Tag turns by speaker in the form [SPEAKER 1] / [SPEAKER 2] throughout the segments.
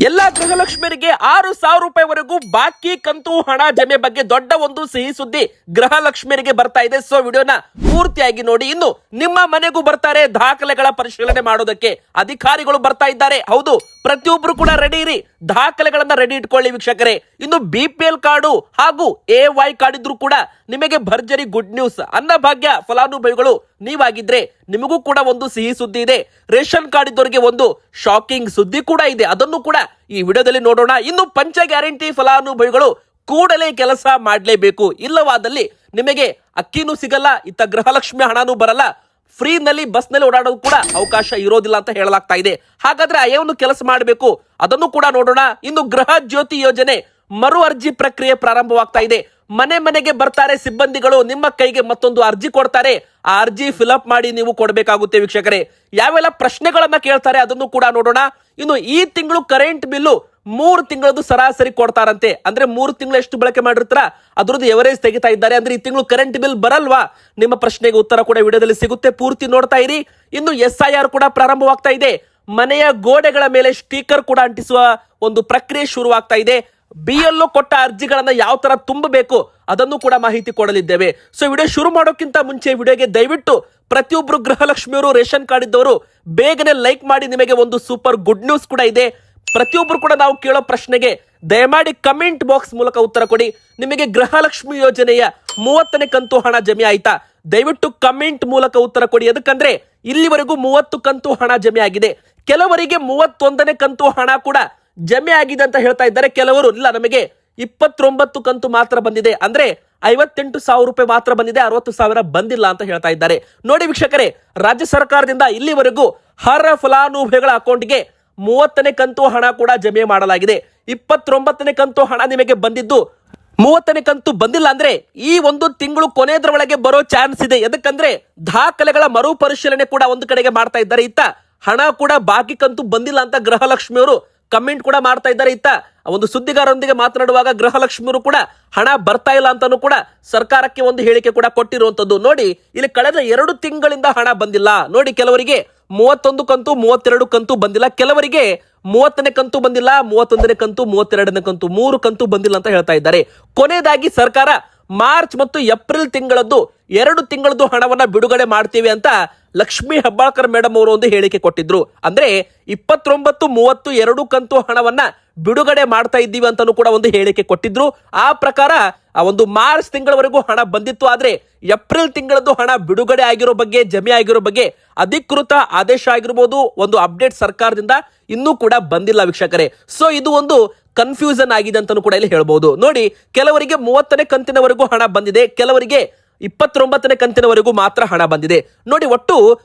[SPEAKER 1] ಎಲ್ಲಾ ಗೃಹಲಕ್ಷ್ಮಿಯರಿಗೆ 6,000 ರೂಪಾಯಿವರೆಗೂ ಬಾಕಿ ಕಂತು ಹಣ ಜಮೆ ಬಗ್ಗೆ ದೊಡ್ಡ ಒಂದು ಸಿಹಿ ಸುದ್ದಿ ಗೃಹಲಕ್ಷ್ಮಿಯರಿಗೆ ಬರ್ತಾ ಇದೆ. ಸೊ ವಿಡಿಯೋನ ಪೂರ್ತಿಯಾಗಿ ನೋಡಿ. ಇನ್ನು ನಿಮ್ಮ ಮನೆಗೂ ಬರ್ತಾರೆ ದಾಖಲೆಗಳ ಪರಿಶೀಲನೆ ಮಾಡೋದಕ್ಕೆ ಅಧಿಕಾರಿಗಳು ಬರ್ತಾ ಇದ್ದಾರೆ. ಹೌದು, ಪ್ರತಿಯೊಬ್ರು ಕೂಡ ರೆಡಿ ಇರಿ, ದಾಖಲೆಗಳನ್ನ ರೆಡಿ ಇಟ್ಕೊಳ್ಳಿ ವೀಕ್ಷಕರೇ. ಇನ್ನು BPL ಕಾರ್ಡು ಹಾಗೂ AY ಕಾರ್ಡ್ ಇದ್ರು ಕೂಡ ನಿಮಗೆ ಭರ್ಜರಿ ಗುಡ್ ನ್ಯೂಸ್. ಅನ್ನಭಾಗ್ಯ ಫಲಾನುಭವಿಗಳು ನೀವಾಗಿದ್ರೆ ನಿಮಗೂ ಕೂಡ ಒಂದು ಸಿಹಿ ಸುದ್ದಿ ಇದೆ. ರೇಷನ್ ಕಾರ್ಡ್ ಇದ್ದವರಿಗೆ ಒಂದು ಶಾಕಿಂಗ್ ಸುದ್ದಿ ಕೂಡ ಇದೆ, ಅದನ್ನು ಕೂಡ ಈ ವಿಡಿಯೋದಲ್ಲಿ ನೋಡೋಣ. ಇನ್ನು ಪಂಚ ಗ್ಯಾರಂಟಿ ಫಲಾನುಭವಿಗಳು ಕೂಡಲೇ ಕೆಲಸ ಮಾಡಲೇಬೇಕು, ಇಲ್ಲವಾದಲ್ಲಿ ನಿಮಗೆ ಅಕ್ಕಿನೂ ಸಿಗಲ್ಲ, ಇತ್ತ ಗೃಹಲಕ್ಷ್ಮಿ ಹಣನೂ ಬರಲ್ಲ, ಫ್ರೀ ನಲ್ಲಿ ಬಸ್ ನಲ್ಲಿ ಓಡಾಡೋದು ಕೂಡ ಅವಕಾಶ ಇರೋದಿಲ್ಲ ಅಂತ ಹೇಳಲಾಗ್ತಾ ಇದೆ. ಹಾಗಾದ್ರೆ ಏನು ಕೆಲಸ ಮಾಡಬೇಕು ಅದನ್ನು ಕೂಡ ನೋಡೋಣ. ಇನ್ನು ಗೃಹ ಜ್ಯೋತಿ ಯೋಜನೆ ಮರು ಅರ್ಜಿ ಪ್ರಕ್ರಿಯೆ ಪ್ರಾರಂಭವಾಗ್ತಾ ಇದೆ. ಮನೆ ಮನೆಗೆ ಬರ್ತಾರೆ ಸಿಬ್ಬಂದಿಗಳು, ನಿಮ್ಮ ಕೈಗೆ ಮತ್ತೊಂದು ಅರ್ಜಿ ಕೊಡ್ತಾರೆ. ಆ ಅರ್ಜಿ ಫಿಲ್ಅಪ್ ಮಾಡಿ ನೀವು ಕೊಡಬೇಕಾಗುತ್ತೆ ವೀಕ್ಷಕರೇ. ಯಾವೆಲ್ಲ ಪ್ರಶ್ನೆಗಳನ್ನ ಕೇಳ್ತಾರೆ ಅದನ್ನು ಕೂಡ ನೋಡೋಣ. ಇನ್ನು ಈ ತಿಂಗಳು ಕರೆಂಟ್ ಬಿಲ್ಲು 3 ತಿಂಗಳದ್ದು ಸರಾಸರಿ ಕೊಡ್ತಾರಂತೆ. ಅಂದ್ರೆ 3 ತಿಂಗಳು ಎಷ್ಟು ಬಳಕೆ ಮಾಡಿರ್ತಾರ ಅದ್ರದ್ದು ಎವರೇಜ್ ತೆಗಿತಾ ಇದ್ದಾರೆ. ಅಂದ್ರೆ ಈ ತಿಂಗಳು ಕರೆಂಟ್ ಬಿಲ್ ಬರಲ್ವಾ? ನಿಮ್ಮ ಪ್ರಶ್ನೆಗೆ ಉತ್ತರ ಕೂಡ ವಿಡಿಯೋದಲ್ಲಿ ಸಿಗುತ್ತೆ, ಪೂರ್ತಿ ನೋಡ್ತಾ ಇರಿ. ಇನ್ನು SIR ಕೂಡ ಪ್ರಾರಂಭವಾಗ್ತಾ ಇದೆ. ಮನೆಯ ಗೋಡೆಗಳ ಮೇಲೆ ಸ್ಟಿಕರ್ ಕೂಡ ಅಂಟಿಸುವ ಒಂದು ಪ್ರಕ್ರಿಯೆ ಶುರುವಾಗ್ತಾ ಇದೆ. BLO ಕೊಟ್ಟ ಅರ್ಜಿಗಳನ್ನ ಯಾವ ತರ ತುಂಬಬೇಕು ಅದನ್ನು ಕೂಡ ಮಾಹಿತಿ ಕೊಡಲಿದ್ದೇವೆ. ಸೊ ವಿಡಿಯೋ ಶುರು ಮಾಡೋಕ್ಕಿಂತ ಮುಂಚೆ ವಿಡಿಯೋಗೆ ದಯವಿಟ್ಟು ಪ್ರತಿಯೊಬ್ರು ಗೃಹಲಕ್ಷ್ಮಿಯವರು ರೇಷನ್ ಕಾರ್ಡ್ ಇದ್ದವರು ಬೇಗನೆ ಲೈಕ್ ಮಾಡಿ. ನಿಮಗೆ ಒಂದು ಸೂಪರ್ ಗುಡ್ ನ್ಯೂಸ್ ಕೂಡ ಇದೆ. ಪ್ರತಿಯೊಬ್ರು ಕೂಡ ನಾವು ಕೇಳೋ ಪ್ರಶ್ನೆಗೆ ದಯಮಾಡಿ ಕಮೆಂಟ್ ಬಾಕ್ಸ್ ಮೂಲಕ ಉತ್ತರ ಕೊಡಿ. ನಿಮಗೆ ಗೃಹಲಕ್ಷ್ಮಿ ಯೋಜನೆಯ 30ನೇ ಕಂತು ಹಣ ಜಮೆ ಆಯ್ತಾ? ದಯವಿಟ್ಟು ಕಮೆಂಟ್ ಮೂಲಕ ಉತ್ತರ ಕೊಡಿ. ಯಾಕಂದ್ರೆ ಇಲ್ಲಿವರೆಗೂ 30 ಕಂತು ಹಣ ಜಮೆ ಆಗಿದೆ. ಕೆಲವರಿಗೆ 31ನೇ ಕಂತು ಹಣ ಕೂಡ ಜಮೆ ಆಗಿದೆ ಅಂತ ಹೇಳ್ತಾ ಇದ್ದಾರೆ. ಕೆಲವರು ಇಲ್ಲ, ನಮಗೆ 29 ಕಂತು ಮಾತ್ರ ಬಂದಿದೆ, ಅಂದ್ರೆ 58,000 ರೂಪಾಯಿ ಮಾತ್ರ ಬಂದಿದೆ, 60,000 ಬಂದಿಲ್ಲ ಅಂತ ಹೇಳ್ತಾ ಇದ್ದಾರೆ. ನೋಡಿ ವೀಕ್ಷಕರೇ, ರಾಜ್ಯ ಸರ್ಕಾರದಿಂದ ಇಲ್ಲಿವರೆಗೂ ಅರ್ಹ ಫಲಾನುಭವಿಗಳ ಅಕೌಂಟ್ಗೆ 30ನೇ ಕಂತು ಹಣ ಕೂಡ ಜಮೆ ಮಾಡಲಾಗಿದೆ. 29ನೇ ಕಂತು ಹಣ ನಿಮಗೆ ಬಂದಿದ್ದು, 30ನೇ ಕಂತು ಬಂದಿಲ್ಲ ಅಂದ್ರೆ ಈ ಒಂದು ತಿಂಗಳು ಕೊನೆಯದ್ರ ಒಳಗೆ ಬರೋ ಚಾನ್ಸ್ ಇದೆ. ಯಾಕಂದ್ರೆ ದಾಖಲೆಗಳ ಮರು ಪರಿಶೀಲನೆ ಕೂಡ ಒಂದು ಕಡೆಗೆ ಮಾಡ್ತಾ ಇದ್ದಾರೆ. ಇತ್ತ ಹಣ ಕೂಡ ಬಾಕಿ ಕಂತು ಬಂದಿಲ್ಲ ಅಂತ ಗೃಹಲಕ್ಷ್ಮಿಯವರು ಕಮೆಂಟ್ ಕೂಡ ಮಾಡ್ತಾ ಇದ್ದಾರೆ. ಇತ್ತ ಒಂದು ಸುದ್ದಿಗಾರರೊಂದಿಗೆ ಮಾತನಾಡುವಾಗ ಗೃಹಲಕ್ಷ್ಮಿಯವರು ಕೂಡ ಹಣ ಬರ್ತಾ ಇಲ್ಲ ಅಂತಾನು ಕೂಡ ಸರ್ಕಾರಕ್ಕೆ ಒಂದು ಹೇಳಿಕೆ ಕೂಡ ಕೊಟ್ಟಿರುವಂತದ್ದು. ನೋಡಿ, ಇಲ್ಲಿ ಕಳೆದ 2 ತಿಂಗಳಿಂದ ಹಣ ಬಂದಿಲ್ಲ. ನೋಡಿ, ಕೆಲವರಿಗೆ 31 ಕಂತು 32 ಕಂತು ಬಂದಿಲ್ಲ, ಕೆಲವರಿಗೆ 30ನೇ ಕಂತು ಬಂದಿಲ್ಲ, 31ನೇ ಕಂತು 32ನೇ ಕಂತು 3 ಕಂತು ಬಂದಿಲ್ಲ ಅಂತ ಹೇಳ್ತಾ ಇದ್ದಾರೆ. ಕೊನೆಯದಾಗಿ ಸರ್ಕಾರ ಮಾರ್ಚ್ ಮತ್ತು ಏಪ್ರಿಲ್ ತಿಂಗಳದ್ದು 2 ತಿಂಗಳದ್ದು ಹಣವನ್ನ ಬಿಡುಗಡೆ ಮಾಡ್ತೀವಿ ಅಂತ ಲಕ್ಷ್ಮೀ ಹೆಬ್ಬಾಳ್ಕರ್ ಮೇಡಮ್ ಅವರು ಒಂದು ಹೇಳಿಕೆ ಕೊಟ್ಟಿದ್ರು. ಅಂದ್ರೆ 29, 30 2 ಕಂತು ಹಣವನ್ನ ಬಿಡುಗಡೆ ಮಾಡ್ತಾ ಇದ್ದೀವಿ ಅಂತಾನು ಕೂಡ ಒಂದು ಹೇಳಿಕೆ ಕೊಟ್ಟಿದ್ರು. ಆ ಪ್ರಕಾರ ಆ ಒಂದು ಮಾರ್ಚ್ ತಿಂಗಳವರೆಗೂ ಹಣ ಬಂದಿತ್ತು. ಆದ್ರೆ ಏಪ್ರಿಲ್ ತಿಂಗಳದ್ದು ಹಣ ಬಿಡುಗಡೆ ಆಗಿರೋ ಬಗ್ಗೆ, ಜಮೆ ಆಗಿರೋ ಬಗ್ಗೆ ಅಧಿಕೃತ ಆದೇಶ ಆಗಿರ್ಬೋದು, ಒಂದು ಅಪ್ಡೇಟ್ ಸರ್ಕಾರದಿಂದ ಇನ್ನೂ ಕೂಡ ಬಂದಿಲ್ಲ ವೀಕ್ಷಕರೇ. ಸೊ ಇದು ಒಂದು ಕನ್ಫ್ಯೂಷನ್ ಆಗಿದೆ ಅಂತಾನು ಕೂಡ ಇಲ್ಲಿ ಹೇಳ್ಬಹುದು. ನೋಡಿ, ಕೆಲವರಿಗೆ 30ನೇ ಕಂತಿನವರೆಗೂ ಹಣ ಬಂದಿದೆ, ಕೆಲವರಿಗೆ 29ನೇ ಕಂತಿನವರೆಗೂ ಮಾತ್ರ ಹಣ ಬಂದಿದೆ. ನೋಡಿ, ಒಟ್ಟು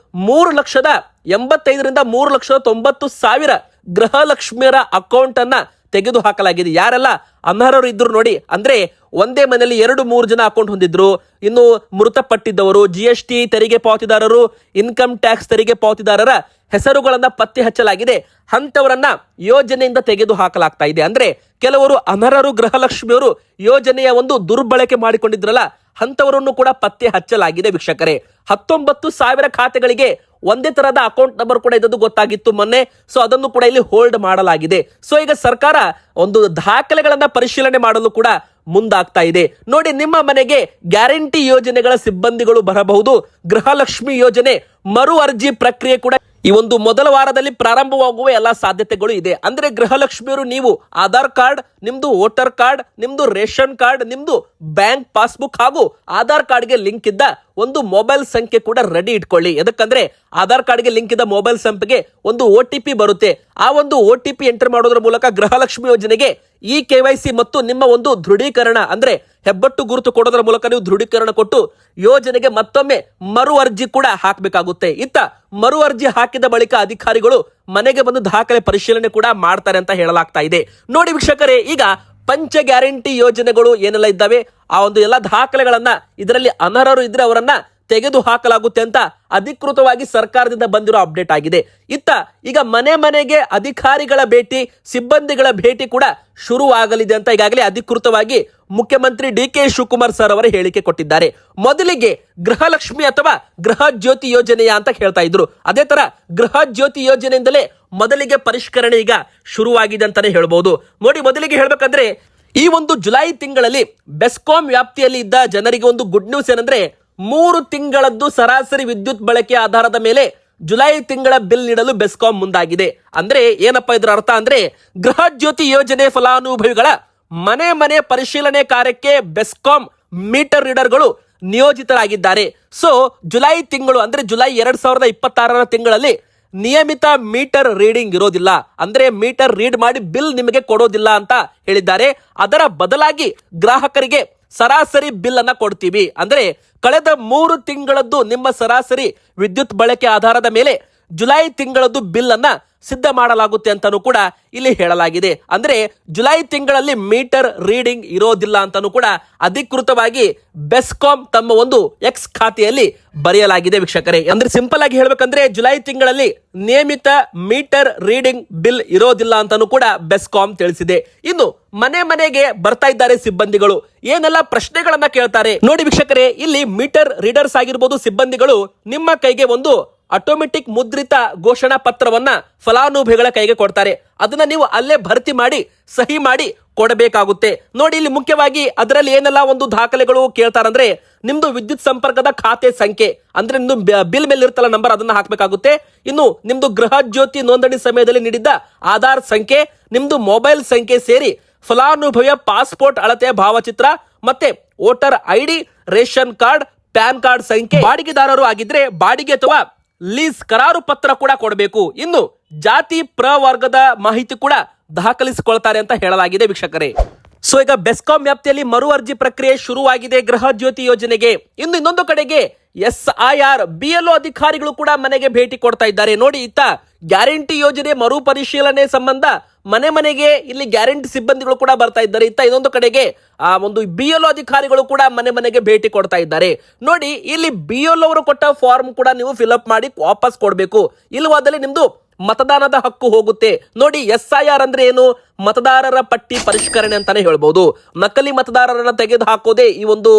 [SPEAKER 1] 3,85,000ರಿಂದ 3,90,000 ಗೃಹಲಕ್ಷ್ಮಿಯರ ಅಕೌಂಟ್ ಅನ್ನ ತೆಗೆದು ಹಾಕಲಾಗಿದೆ. ಯಾರೆಲ್ಲ ಅನರ್ಹರು ಇದ್ರು ನೋಡಿ, ಅಂದ್ರೆ ಒಂದೇ ಮನೆಯಲ್ಲಿ 2-3 ಜನ ಅಕೌಂಟ್ ಹೊಂದಿದ್ರು, ಇನ್ನು ಮೃತಪಟ್ಟಿದ್ದವರು, GST ತೆರಿಗೆ ಪಾವತಿದಾರರು, ಇನ್ಕಮ್ ಟ್ಯಾಕ್ಸ್ ತೆರಿಗೆ ಪಾವತಿದಾರರ ಹೆಸರುಗಳನ್ನ ಪತ್ತೆ ಹಚ್ಚಲಾಗಿದೆ. ಅಂತವರನ್ನ ಯೋಜನೆಯಿಂದ ತೆಗೆದು ಹಾಕಲಾಗ್ತಾ ಇದೆ. ಅಂದ್ರೆ ಕೆಲವರು ಅನರ್ಹರು ಗೃಹಲಕ್ಷ್ಮಿಯವರು ಯೋಜನೆಯ ಒಂದು ದುರ್ಬಳಕೆ ಮಾಡಿಕೊಂಡಿದ್ರಲ್ಲ, ಅಂತವರನ್ನು ಕೂಡ ಪತ್ತೆ ಹಚ್ಚಲಾಗಿದೆ ವೀಕ್ಷಕರೇ. 19,000 ಖಾತೆಗಳಿಗೆ ಒಂದೇ ತರಹದ ಅಕೌಂಟ್ ನಂಬರ್ ಕೂಡ ಇದ್ದದ್ದು ಗೊತ್ತಾಗಿತ್ತು ಮೊನ್ನೆ. ಸೊ ಅದನ್ನು ಕೂಡ ಇಲ್ಲಿ ಹೋಲ್ಡ್ ಮಾಡಲಾಗಿದೆ. ಸೊ ಈಗ ಸರ್ಕಾರ ಒಂದು ದಾಖಲೆಗಳನ್ನ ಪರಿಶೀಲನೆ ಮಾಡಲು ಕೂಡ ಮುಂದಾಗ್ತಾ ಇದೆ. ನೋಡಿ, ನಿಮ್ಮ ಮನೆಗೆ ಗ್ಯಾರಂಟಿ ಯೋಜನೆಗಳ ಸಿಬ್ಬಂದಿಗಳು ಬರಬಹುದು. ಗೃಹಲಕ್ಷ್ಮಿ ಯೋಜನೆ ಮರು ಅರ್ಜಿ ಪ್ರಕ್ರಿಯೆ ಕೂಡ ಈ ಒಂದು ಮೊದಲ ವಾರದಲ್ಲಿ ಪ್ರಾರಂಭವಾಗುವ ಎಲ್ಲಾ ಸಾಧ್ಯತೆಗಳು ಇದೆ. ಅಂದ್ರೆ ಗೃಹಲಕ್ಷ್ಮಿಯವರು ನೀವು ಆಧಾರ್ ಕಾರ್ಡ್, ನಿಮ್ದು ವೋಟರ್ ಕಾರ್ಡ್, ನಿಮ್ದು ರೇಷನ್ ಕಾರ್ಡ್, ನಿಮ್ದು ಬ್ಯಾಂಕ್ ಪಾಸ್ಬುಕ್ ಹಾಗೂ ಆಧಾರ್ ಕಾರ್ಡ್ಗೆ ಲಿಂಕ್ ಇದ್ದ ಒಂದು ಮೊಬೈಲ್ ಸಂಖ್ಯೆ ಕೂಡ ರೆಡಿ ಇಟ್ಕೊಳ್ಳಿ. ಯಾಕಂದ್ರೆ ಆಧಾರ್ ಕಾರ್ಡ್ಗೆ ಲಿಂಕ್ ಇದ್ದ ಮೊಬೈಲ್ ಸಂಖ್ಯೆಗೆ ಒಂದು OTP ಬರುತ್ತೆ. ಆ ಒಂದು OTP ಎಂಟರ್ ಮಾಡೋದ್ರ ಮೂಲಕ ಗೃಹಲಕ್ಷ್ಮಿ ಯೋಜನೆಗೆ ಈ KYC ಮತ್ತು ನಿಮ್ಮ ಒಂದು ದೃಢೀಕರಣ, ಅಂದ್ರೆ ಹೆಬ್ಬಟ್ಟು ಗುರುತು ಕೊಡೋದ್ರ ಮೂಲಕ ನೀವು ದೃಢೀಕರಣ ಕೊಟ್ಟು ಯೋಜನೆಗೆ ಮತ್ತೊಮ್ಮೆ ಮರು ಅರ್ಜಿ ಕೂಡ ಹಾಕಬೇಕಾಗುತ್ತೆ. ಇತ್ತ ಮರು ಅರ್ಜಿ ಹಾಕಿದ ಬಳಿಕ ಅಧಿಕಾರಿಗಳು ಮನೆಗೆ ಬಂದು ದಾಖಲೆ ಪರಿಶೀಲನೆ ಕೂಡ ಮಾಡ್ತಾರೆ ಅಂತ ಹೇಳಲಾಗ್ತಾ ಇದೆ. ನೋಡಿ ವೀಕ್ಷಕರೇ, ಈಗ ಪಂಚ ಗ್ಯಾರಂಟಿ ಯೋಜನೆಗಳು ಏನೆಲ್ಲ ಇದ್ದಾವೆ ಆ ಒಂದು ಎಲ್ಲ ದಾಖಲೆಗಳನ್ನ ಇದರಲ್ಲಿ ಅನರ್ಹರು ಇದ್ರೆ ಅವರನ್ನ ತೆಗೆದು ಹಾಕಲಾಗುತ್ತೆ ಅಂತ ಅಧಿಕೃತವಾಗಿ ಸರ್ಕಾರದಿಂದ ಬಂದಿರೋ ಅಪ್ಡೇಟ್ ಆಗಿದೆ. ಇತ್ತ ಈಗ ಮನೆ ಮನೆಗೆ ಅಧಿಕಾರಿಗಳ ಭೇಟಿ, ಸಿಬ್ಬಂದಿಗಳ ಭೇಟಿ ಕೂಡ ಶುರುವಾಗಲಿದೆ ಅಂತ ಈಗಾಗಲೇ ಅಧಿಕೃತವಾಗಿ ಮುಖ್ಯಮಂತ್ರಿ DK ಶಿವಕುಮಾರ್ ಸರ್ ಅವರ ಹೇಳಿಕೆ ಕೊಟ್ಟಿದ್ದಾರೆ. ಮೊದಲಿಗೆ ಗೃಹಲಕ್ಷ್ಮಿ ಅಥವಾ ಗೃಹ ಜ್ಯೋತಿ ಯೋಜನೆಯ ಅಂತ ಹೇಳ್ತಾ ಇದ್ರು. ಅದೇ ತರ ಗೃಹ ಜ್ಯೋತಿ ಯೋಜನೆಯಿಂದಲೇ ಮೊದಲಿಗೆ ಪರಿಷ್ಕರಣೆ ಈಗ ಶುರುವಾಗಿದೆ ಅಂತಾನೆ ಹೇಳ್ಬಹುದು. ನೋಡಿ, ಮೊದಲಿಗೆ ಹೇಳ್ಬೇಕಂದ್ರೆ ಈ ಒಂದು ಜುಲೈ ತಿಂಗಳಲ್ಲಿ ಬೆಸ್ಕಾಂ ವ್ಯಾಪ್ತಿಯಲ್ಲಿ ಇದ್ದ ಜನರಿಗೆ ಒಂದು ಗುಡ್ ನ್ಯೂಸ್ ಏನಂದ್ರೆ 3 ತಿಂಗಳದ್ದು ಸರಾಸರಿ ವಿದ್ಯುತ್ ಬಳಕೆ ಆಧಾರದ ಮೇಲೆ ಜುಲೈ ತಿಂಗಳ ಬಿಲ್ ನೀಡಲು ಬೆಸ್ಕಾಂ ಮುಂದಾಗಿದೆ. ಅಂದ್ರೆ ಏನಪ್ಪಾ ಇದರ ಅರ್ಥ ಅಂದ್ರೆ ಗೃಹ ಜ್ಯೋತಿ ಯೋಜನೆ ಫಲಾನುಭವಿಗಳ ಮನೆ ಮನೆ ಪರಿಶೀಲನೆ ಕಾರ್ಯಕ್ಕೆ ಬೆಸ್ಕಾಂ ಮೀಟರ್ ರೀಡರ್ಗಳು ನಿಯೋಜಿತರಾಗಿದ್ದಾರೆ. ಸೊ ಜುಲೈ ತಿಂಗಳು ಅಂದ್ರೆ ಜುಲೈ 2026 ತಿಂಗಳಲ್ಲಿ ನಿಯಮಿತ ಮೀಟರ್ ರೀಡಿಂಗ್ ಇರೋದಿಲ್ಲ, ಅಂದ್ರೆ ಮೀಟರ್ ರೀಡ್ ಮಾಡಿ ಬಿಲ್ ನಿಮಗೆ ಕೊಡೋದಿಲ್ಲ ಅಂತ ಹೇಳಿದ್ದಾರೆ. ಅದರ ಬದಲಾಗಿ ಗ್ರಾಹಕರಿಗೆ ಸರಾಸರಿ ಬಿಲ್ ಅನ್ನ ಕೊಡ್ತೀವಿ. ಅಂದ್ರೆ ಕಳೆದ 3 ತಿಂಗಳದ್ದು ನಿಮ್ಮ ಸರಾಸರಿ ವಿದ್ಯುತ್ ಬಳಕೆ ಆಧಾರದ ಮೇಲೆ ಜುಲೈ ತಿಂಗಳದ್ದು ಬಿಲ್ ಅನ್ನ ಸಿದ್ಧ ಮಾಡಲಾಗುತ್ತೆ ಅಂತಾನೂ ಕೂಡ ಇಲ್ಲಿ ಹೇಳಲಾಗಿದೆ. ಅಂದ್ರೆ ಜುಲೈ ತಿಂಗಳಲ್ಲಿ ಮೀಟರ್ ರೀಡಿಂಗ್ ಇರೋದಿಲ್ಲ ಅಂತಾನೂ ಕೂಡ ಅಧಿಕೃತವಾಗಿ ಬೆಸ್ಕಾಂ ತಮ್ಮ ಒಂದು ಎಕ್ಸ್ ಖಾತೆಯಲ್ಲಿ ಬರೆಯಲಾಗಿದೆ ವೀಕ್ಷಕರೇ. ಅಂದ್ರೆ ಸಿಂಪಲ್ ಆಗಿ ಹೇಳ್ಬೇಕಂದ್ರೆ ಜುಲೈ ತಿಂಗಳಲ್ಲಿ ನಿಯಮಿತ ಮೀಟರ್ ರೀಡಿಂಗ್ ಬಿಲ್ ಇರೋದಿಲ್ಲ ಅಂತಾನೂ ಕೂಡ ಬೆಸ್ಕಾಂ ತಿಳಿಸಿದೆ. ಇನ್ನು ಮನೆ ಮನೆಗೆ ಬರ್ತಾ ಇದ್ದಾರೆ ಸಿಬ್ಬಂದಿಗಳು, ಏನೆಲ್ಲ ಪ್ರಶ್ನೆಗಳನ್ನ ಕೇಳ್ತಾರೆ ನೋಡಿ ವೀಕ್ಷಕರೇ. ಇಲ್ಲಿ ಮೀಟರ್ ರೀಡರ್ಸ್ ಆಗಿರ್ಬೋದು ಸಿಬ್ಬಂದಿಗಳು ನಿಮ್ಮ ಕೈಗೆ ಒಂದು ಆಟೋಮೆಟಿಕ್ ಮುದ್ರಿತ ಘೋಷಣಾ ಪತ್ರವನ್ನ ಫಲಾನುಭವಿಗಳ ಕೈಗೆ ಕೊಡ್ತಾರೆ. ಅದನ್ನ ನೀವು ಅಲ್ಲೇ ಭರ್ತಿ ಮಾಡಿ ಸಹಿ ಮಾಡಿ ಕೊಡಬೇಕಾಗುತ್ತೆ. ನೋಡಿ, ಇಲ್ಲಿ ಮುಖ್ಯವಾಗಿ ಅದರಲ್ಲಿ ಏನೆಲ್ಲ ಒಂದು ದಾಖಲೆಗಳು ಕೇಳ್ತಾರಂದ್ರೆ ನಿಮ್ದು ವಿದ್ಯುತ್ ಸಂಪರ್ಕದ ಖಾತೆ ಸಂಖ್ಯೆ, ಅಂದ್ರೆ ನಿಮ್ದು ಬಿಲ್ ಮೇಲೆ ಇರ್ತಲ್ಲ ನಂಬರ್, ಅದನ್ನ ಹಾಕಬೇಕಾಗುತ್ತೆ. ಇನ್ನು ನಿಮ್ದು ಗೃಹ ಜ್ಯೋತಿ ನೋಂದಣಿ ಸಮಯದಲ್ಲಿ ನೀಡಿದ್ದ ಆಧಾರ್ ಸಂಖ್ಯೆ, ನಿಮ್ದು ಮೊಬೈಲ್ ಸಂಖ್ಯೆ ಸೇರಿ ಫಲಾನುಭವಿಯ ಪಾಸ್ಪೋರ್ಟ್ ಅಳತೆಯ ಭಾವಚಿತ್ರ, ಮತ್ತೆ voter ID, ration card, PAN card ಸಂಖ್ಯೆ, ಬಾಡಿಗೆದಾರರು ಆಗಿದ್ರೆ ಬಾಡಿಗೆ ಅಥವಾ ಲೀಸ್ ಕರಾರು ಪತ್ರ ಕೂಡ ಕೊಡಬೇಕು. ಇನ್ನು ಜಾತಿ ಪ್ರವರ್ಗದ ಮಾಹಿತಿ ಕೂಡ ದಾಖಲಿಸಿಕೊಳ್ತಾರೆ ಅಂತ ಹೇಳಲಾಗಿದೆ ವೀಕ್ಷಕರೇ. ಸೊ ಈಗ ಬೆಸ್ಕಾಂ ವ್ಯಾಪ್ತಿಯಲ್ಲಿ ಮರು ಅರ್ಜಿ ಪ್ರಕ್ರಿಯೆ ಶುರುವಾಗಿದೆ ಗೃಹ ಜ್ಯೋತಿ ಯೋಜನೆಗೆ. ಇನ್ನು ಇನ್ನೊಂದು ಕಡೆಗೆ SIR BLO ಅಧಿಕಾರಿಗಳು ಕೂಡ ಮನೆಗೆ ಭೇಟಿ ಕೊಡ್ತಾ ಇದ್ದಾರೆ. ನೋಡಿ, ಇತ್ತ ಗ್ಯಾರಂಟಿ ಯೋಜನೆ ಮರು ಪರಿಶೀಲನೆ ಸಂಬಂಧ ಮನೆ ಮನೆಗೆ ಇಲ್ಲಿ ಗ್ಯಾರಂಟಿ ಸಿಬ್ಬಂದಿಗಳು ಕೂಡ ಬರ್ತಾ ಇದ್ದಾರೆ. ಇತ್ತ ಇನ್ನೊಂದು ಕಡೆಗೆ ಒಂದು BLO ಅಧಿಕಾರಿಗಳು ಕೂಡ ಮನೆ ಮನೆಗೆ ಭೇಟಿ ಕೊಡ್ತಾ ಇದ್ದಾರೆ. ನೋಡಿ, ಇಲ್ಲಿ BLO ಅವರು ಕೊಟ್ಟ ಫಾರ್ಮ್ ಕೂಡ ನೀವು ಫಿಲ್ಅಪ್ ಮಾಡಿ ವಾಪಸ್ ಕೊಡಬೇಕು, ಇಲ್ಲವಾದಲ್ಲಿ ನಿಮ್ದು ಮತದಾನದ ಹಕ್ಕು ಹೋಗುತ್ತೆ. ನೋಡಿ, SIR ಅಂದ್ರೆ ಏನು? ಮತದಾರರ ಪಟ್ಟಿ ಪರಿಷ್ಕರಣೆ ಅಂತಾನೆ ಹೇಳ್ಬಹುದು. ನಕಲಿ ಮತದಾರರನ್ನ ತೆಗೆದು ಹಾಕೋದೇ ಈ ಒಂದು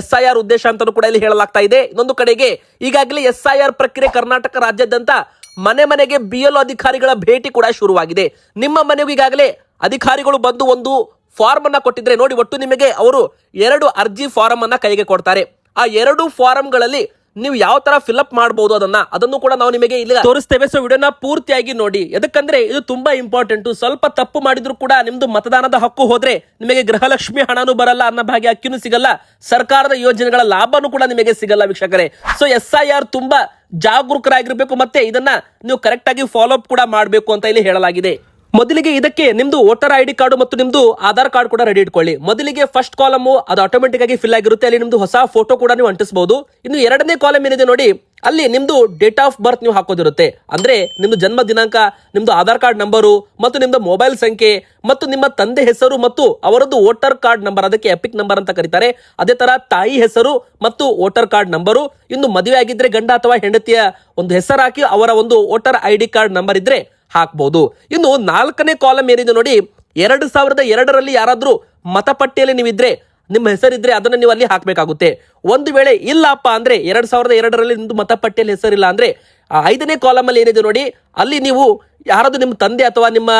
[SPEAKER 1] SIR ಉದ್ದೇಶ ಅಂತಾನೂ ಕೂಡ ಇಲ್ಲಿ ಹೇಳಲಾಗ್ತಾ ಇದೆ. ಇನ್ನೊಂದು ಕಡೆಗೆ ಈಗಾಗಲೇ SIR ಪ್ರಕ್ರಿಯೆ ಕರ್ನಾಟಕ ರಾಜ್ಯಾದ್ಯಂತ ಮನೆ ಮನೆಗೆ BLO ಅಧಿಕಾರಿಗಳ ಭೇಟಿ ಕೂಡ ಶುರುವಾಗಿದೆ. ನಿಮ್ಮ ಮನೆಗೂ ಈಗಾಗಲೇ ಅಧಿಕಾರಿಗಳು ಬಂದು ಒಂದು ಫಾರ್ಮ್ ಅನ್ನ ಕೊಟ್ಟಿದ್ರೆ ನೋಡಿ, ಒಟ್ಟು ನಿಮಗೆ ಅವರು 2 ಅರ್ಜಿ ಫಾರಂ ಅನ್ನ ಕೈಗೆ ಕೊಡ್ತಾರೆ. ಆ 2 ಫಾರಂಗಳಲ್ಲಿ ನೀವು ಯಾವ ತರ ಫಿಲ್ಅಪ್ ಮಾಡಬಹುದು ಅದನ್ನು ಕೂಡ ನಾವು ನಿಮಗೆ ಇಲ್ಲಿ ತೋರಿಸ್ತೇವೆ. ಸೊ ವಿಡಿಯೋನ ಪೂರ್ತಿಯಾಗಿ ನೋಡಿ, ಯಾಕಂದ್ರೆ ಇದು ತುಂಬಾ ಇಂಪಾರ್ಟೆಂಟ್. ಸ್ವಲ್ಪ ತಪ್ಪು ಮಾಡಿದ್ರು ಕೂಡ ನಿಮ್ದು ಮತದಾನದ ಹಕ್ಕು ಹೋದ್ರೆ ನಿಮಗೆ ಗೃಹಲಕ್ಷ್ಮಿ ಹಣನೂ ಬರಲ್ಲ, ಅನ್ನಭಾಗ್ಯ ಅಕ್ಕಿನೂ ಸಿಗಲ್ಲ, ಸರ್ಕಾರದ ಯೋಜನೆಗಳ ಲಾಭನೂ ಕೂಡ ನಿಮಗೆ ಸಿಗಲ್ಲ ವೀಕ್ಷಕರೇ. ಸೊ SIR ತುಂಬಾ ಜಾಗರೂಕರಾಗಿರ್ಬೇಕು, ಮತ್ತೆ ಇದನ್ನ ನೀವು ಕರೆಕ್ಟ್ ಆಗಿ ಫಾಲೋ ಅಪ್ ಕೂಡ ಮಾಡಬೇಕು ಅಂತ ಇಲ್ಲಿ ಹೇಳಲಾಗಿದೆ. ಮೊದಲಿಗೆ ಇದಕ್ಕೆ ನಿಮ್ದು ವೋಟರ್ ID ಕಾರ್ಡ್ ಮತ್ತು ನಿಮ್ದು ಆಧಾರ್ ಕಾರ್ಡ್ ಕೂಡ ರೆಡಿ ಇಟ್ಕೊಳ್ಳಿ. ಮೊದಲಿಗೆ ಫಸ್ಟ್ ಕಾಲಮ್ ಅದು ಆಟೋಮೆಟಿಕ್ ಆಗಿ ಫಿಲ್ ಆಗಿರುತ್ತೆ, ಅಲ್ಲಿ ನಿಮ್ದು ಹೊಸ ಫೋಟೋ ಕೂಡ ನೀವು ಅಂಟಿಸಬಹುದು. ಇನ್ನು 2ನೇ ಕಾಲಮ್ ಏನಿದೆ ನೋಡಿ, ಅಲ್ಲಿ ನಿಮ್ದು ಡೇಟ್ ಆಫ್ ಬರ್ತ್ ನೀವು ಹಾಕೋದಿರುತ್ತೆ. ಅಂದ್ರೆ ನಿಮ್ದು ಜನ್ಮ ದಿನಾಂಕ, ನಿಮ್ದು ಆಧಾರ್ ಕಾರ್ಡ್ ನಂಬರು ಮತ್ತು ನಿಮ್ದು ಮೊಬೈಲ್ ಸಂಖ್ಯೆ ಮತ್ತು ನಿಮ್ಮ ತಂದೆ ಹೆಸರು ಮತ್ತು ಅವರದ್ದು ವೋಟರ್ ಕಾರ್ಡ್ ನಂಬರ್, ಅದಕ್ಕೆ ಎಪಿಕ್ ನಂಬರ್ ಅಂತ ಕರೀತಾರೆ. ಅದೇ ತರ ತಾಯಿ ಹೆಸರು ಮತ್ತು ವೋಟರ್ ಕಾರ್ಡ್ ನಂಬರು. ಇನ್ನು ಮದುವೆ ಆಗಿದ್ರೆ ಗಂಡ ಅಥವಾ ಹೆಂಡತಿಯ ಒಂದು ಹೆಸರು ಹಾಕಿ ಅವರ ಒಂದು ವೋಟರ್ ID ಕಾರ್ಡ್ ನಂಬರ್ ಇದ್ರೆ ಹಾಕಬಹುದು. ಇನ್ನು 4ನೇ ಕಾಲಮ್ ಏನಿದೆ ನೋಡಿ, 2002ರಲ್ಲಿ ಯಾರಾದ್ರೂ ಮತಪಟ್ಟಿಯಲ್ಲಿ ನೀವಿದ್ರೆ ನಿಮ್ಮ ಹೆಸರಿದ್ರೆ ಅದನ್ನ ನೀವು ಅಲ್ಲಿ ಹಾಕಬೇಕಾಗುತ್ತೆ. ಒಂದು ವೇಳೆ ಇಲ್ಲಪ್ಪ ಅಂದ್ರೆ 2002ರಲ್ಲಿ ನಿಮ್ದು ಮತಪಟ್ಟಿಯಲ್ಲಿ ಹೆಸರಿಲ್ಲ ಅಂದ್ರೆ 5ನೇ ಕಾಲಮ್ ಅಲ್ಲಿ ಏನಿದೆ ನೋಡಿ, ಅಲ್ಲಿ ನೀವು ಯಾರಾದ್ರೂ ನಿಮ್ಮ ತಂದೆ ಅಥವಾ ನಿಮ್ಮ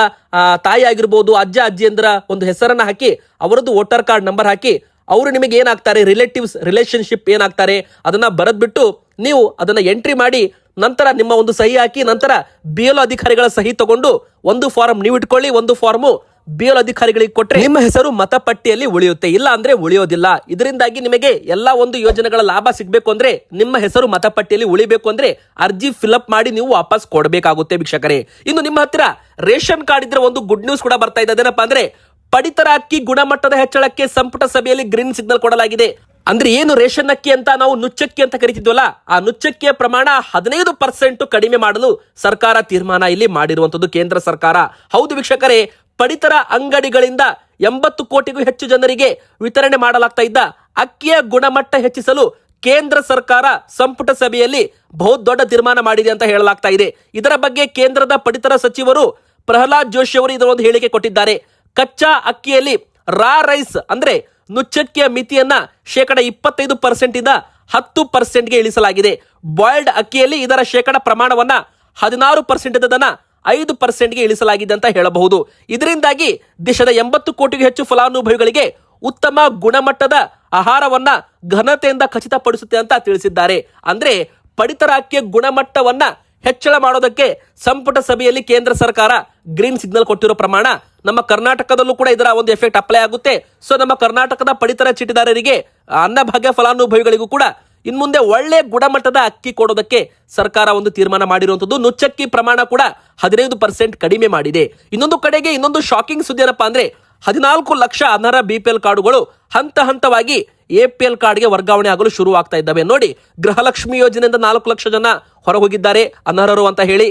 [SPEAKER 1] ತಾಯಿ ಆಗಿರ್ಬೋದು, ಅಜ್ಜ ಅಜ್ಜಿ ಅಂದ್ರ ಒಂದು ಹೆಸರನ್ನ ಹಾಕಿ ಅವರದ್ದು ವೋಟರ್ ಕಾರ್ಡ್ ನಂಬರ್ ಹಾಕಿ ಅವರು ನಿಮಗೆ ಏನಾಗ್ತಾರೆ ರಿಲೇಟಿವ್ಸ್ ರಿಲೇಶನ್ಶಿಪ್ ಏನಾಗ್ತಾರೆ ಅದನ್ನ ಬರೆದ್ಬಿಟ್ಟು ನೀವು ಅದನ್ನ ಎಂಟ್ರಿ ಮಾಡಿ ನಂತರ ನಿಮ್ಮ ಒಂದು ಸಹಿ ಹಾಕಿ ನಂತರ BLO ಅಧಿಕಾರಿಗಳ ಸಹಿ ತಗೊಂಡು ಒಂದು ಫಾರಂ ನೀವು ಇಟ್ಕೊಳ್ಳಿ, ಒಂದು ಫಾರ್ಮು BLO ಅಧಿಕಾರಿಗಳಿಗೆ ಕೊಟ್ಟರೆ ನಿಮ್ಮ ಹೆಸರು ಮತಪಟ್ಟಿಯಲ್ಲಿ ಉಳಿಯುತ್ತೆ, ಇಲ್ಲ ಅಂದ್ರೆ ಉಳಿಯೋದಿಲ್ಲ. ಇದರಿಂದಾಗಿ ನಿಮಗೆ ಎಲ್ಲಾ ಒಂದು ಯೋಜನೆಗಳ ಲಾಭ ಸಿಗಬೇಕು ಅಂದ್ರೆ ನಿಮ್ಮ ಹೆಸರು ಮತಪಟ್ಟಿಯಲ್ಲಿ ಉಳಿಬೇಕು ಅಂದ್ರೆ ಅರ್ಜಿ ಫಿಲ್ಅಪ್ ಮಾಡಿ ನೀವು ವಾಪಸ್ ಕೊಡಬೇಕಾಗುತ್ತೆ ವೀಕ್ಷಕರೇ. ಇನ್ನು ನಿಮ್ಮ ಹತ್ತಿರ ರೇಷನ್ ಕಾರ್ಡ್ ಇದ್ರೆ ಒಂದು ಗುಡ್ ನ್ಯೂಸ್ ಕೂಡ ಬರ್ತಾ ಇದೆ. ಅದೇನಪ್ಪ ಅಂದ್ರೆ ಪಡಿತರ ಅಕ್ಕಿ ಗುಣಮಟ್ಟದ ಹೆಚ್ಚಳಕ್ಕೆ ಸಂಪುಟ ಸಭೆಯಲ್ಲಿ ಗ್ರೀನ್ ಸಿಗ್ನಲ್ ಕೊಡಲಾಗಿದೆ. ಅಂದ್ರೆ ಏನು ರೇಷನ್ ಅಕ್ಕಿ ಅಂತ ನಾವು ನುಚ್ಚಕ್ಕಿ ಅಂತ ಕರಿತಿದ್ವಲ್ಲ, ಆ ನುಚ್ಚಕ್ಕಿಯ ಪ್ರಮಾಣ 15% ಕಡಿಮೆ ಮಾಡಲು ಸರ್ಕಾರ ತೀರ್ಮಾನ ಇಲ್ಲಿ ಮಾಡಿರುವಂತದ್ದು ಕೇಂದ್ರ ಸರ್ಕಾರ. ಹೌದು ವೀಕ್ಷಕರೇ, ಪಡಿತರ ಅಂಗಡಿಗಳಿಂದ 80 ಕೋಟಿಗೂ ಹೆಚ್ಚು ಜನರಿಗೆ ವಿತರಣೆ ಮಾಡಲಾಗ್ತಾ ಇದ್ದ ಅಕ್ಕಿಯ ಗುಣಮಟ್ಟ ಹೆಚ್ಚಿಸಲು ಕೇಂದ್ರ ಸರ್ಕಾರ ಸಂಪುಟ ಸಭೆಯಲ್ಲಿ ಬಹುದೊಡ್ಡ ತೀರ್ಮಾನ ಮಾಡಿದೆ ಅಂತ ಹೇಳಲಾಗ್ತಾ ಇದೆ. ಇದರ ಬಗ್ಗೆ ಕೇಂದ್ರದ ಪಡಿತರ ಸಚಿವರು ಪ್ರಹ್ಲಾದ್ ಜೋಶಿ ಅವರು ಇದರ ಒಂದು ಹೇಳಿಕೆ ಕೊಟ್ಟಿದ್ದಾರೆ. ಕಚ್ಚಾ ಅಕ್ಕಿಯಲ್ಲಿ ರಾ ರೈಸ್ ಅಂದ್ರೆ ನುಚ್ಚಕ್ಕಿಯ ಮಿತಿಯನ್ನ 25% ಇಂದ 10%ಗೆ ಇಳಿಸಲಾಗಿದೆ. ಬಾಯ್ಲ್ಡ್ ಅಕ್ಕಿಯಲ್ಲಿ ಇದರ ಪ್ರಮಾಣವನ್ನ 16% ಇದ್ದದನ್ನ 5% ಇಳಿಸಲಾಗಿದೆ ಅಂತ ಹೇಳಬಹುದು. ಇದರಿಂದಾಗಿ ದೇಶದ 80 ಕೋಟಿಗೂ ಹೆಚ್ಚು ಫಲಾನುಭವಿಗಳಿಗೆ ಉತ್ತಮ ಗುಣಮಟ್ಟದ ಆಹಾರವನ್ನ ಘನತೆಯಿಂದ ಖಚಿತಪಡಿಸುತ್ತೆ ಅಂತ ತಿಳಿಸಿದ್ದಾರೆ. ಅಂದ್ರೆ ಪಡಿತರ ಅಕ್ಕಿಯ ಗುಣಮಟ್ಟವನ್ನ ಹೆಚ್ಚಳ ಮಾಡೋದಕ್ಕೆ ಸಂಪುಟ ಸಭೆಯಲ್ಲಿ ಕೇಂದ್ರ ಸರ್ಕಾರ ಗ್ರೀನ್ ಸಿಗ್ನಲ್ ಕೊಟ್ಟಿರೋ ಪ್ರಮಾಣ ನಮ್ಮ ಕರ್ನಾಟಕದಲ್ಲೂ ಕೂಡ ಇದರ ಒಂದು ಎಫೆಕ್ಟ್ ಅಪ್ಲೈ ಆಗುತ್ತೆ. ಸೊ ನಮ್ಮ ಕರ್ನಾಟಕದ ಪಡಿತರ ಚೀಟಿದಾರರಿಗೆ, ಅನ್ನಭಾಗ್ಯ ಫಲಾನುಭವಿಗಳಿಗೂ ಕೂಡ ಇನ್ಮುಂದೆ ಒಳ್ಳೆ ಗುಣಮಟ್ಟದ ಅಕ್ಕಿ ಕೊಡೋದಕ್ಕೆ ಸರ್ಕಾರ ಒಂದು ತೀರ್ಮಾನ ಮಾಡಿರುವಂತದ್ದು. ನುಚ್ಚಕ್ಕಿ ಪ್ರಮಾಣ ಕೂಡ 15% ಕಡಿಮೆ ಮಾಡಿದೆ. ಇನ್ನೊಂದು ಕಡೆಗೆ ಇನ್ನೊಂದು ಶಾಕಿಂಗ್ ಸುದ್ದಿ ಏನಪ್ಪಾ ಅಂದ್ರೆ 14 ಲಕ್ಷ ಅನರ್ಹ BPL ಕಾರ್ಡುಗಳು ಹಂತ ಹಂತವಾಗಿ APL ಕಾರ್ಡ್ಗೆ ವರ್ಗಾವಣೆ ಆಗಲು ಶುರು ಆಗ್ತಾ ಇದ್ದಾವೆ. ನೋಡಿ, ಗೃಹಲಕ್ಷ್ಮಿ ಯೋಜನೆಯಿಂದ 4 ಲಕ್ಷ ಜನ ಹೊರಹೋಗಿದ್ದಾರೆ ಅನರ್ಹರು ಅಂತ ಹೇಳಿ.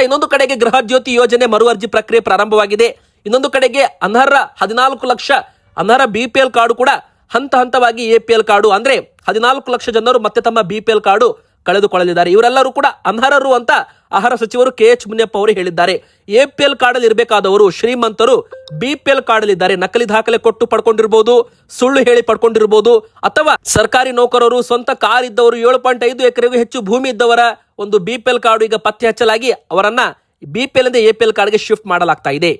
[SPEAKER 1] ಇನ್ನೊಂದು ಕಡೆಗೆ ಗೃಹ ಜ್ಯೋತಿ ಯೋಜನೆ ಮರು ಅರ್ಜಿ ಪ್ರಕ್ರಿಯೆ ಪ್ರಾರಂಭವಾಗಿದೆ. ಇನ್ನೊಂದು ಕಡೆಗೆ ಅನರ್ಹ 14 ಲಕ್ಷ ಅನರ್ಹ BPL ಕಾರ್ಡು ಕೂಡ ಹಂತ ಹಂತವಾಗಿ APL ಕಾರ್ಡು ಅಂದ್ರೆ 14 ಲಕ್ಷ ಜನರು ಮತ್ತೆ ತಮ್ಮ BPL ಕಾರ್ಡು ಕಳೆದುಕೊಳ್ಳಲಿದ್ದಾರೆ. ಇವರೆಲ್ಲರೂ ಕೂಡ ಅನರ್ಹರು ಅಂತ ಆಹಾರ ಸಚಿವರು KH ಮುನಿಯಪ್ಪ ಅವರು ಹೇಳಿದ್ದಾರೆ. APL ಕಾರ್ಡ್ ಇರಬೇಕಾದವರು ಶ್ರೀಮಂತರು BPL ಕಾರ್ಡ್ ಇದ್ದಾರೆ. ನಕಲಿ ದಾಖಲೆ ಕೊಟ್ಟು ಪಡ್ಕೊಂಡಿರಬಹುದು, ಸುಳ್ಳು ಹೇಳಿ ಪಡ್ಕೊಂಡಿರಬಹುದು, ಅಥವಾ ಸರ್ಕಾರಿ ನೌಕರರು, ಸ್ವಂತ ಕಾರ್ ಇದ್ದವರು, 7.5 ಎಕರೆಗೂ ಹೆಚ್ಚು ಭೂಮಿ ಇದ್ದವರ ಒಂದು BPL ಕಾರ್ಡು ಈಗ ಪತ್ತೆ ಹಚ್ಚಲಾಗಿ ಅವರನ್ನ BPL ಇಂದ APL ಕಾರ್ಡ್ಗೆ ಶಿಫ್ಟ್ ಮಾಡಲಾಗ್ತಾ ಇದೆ.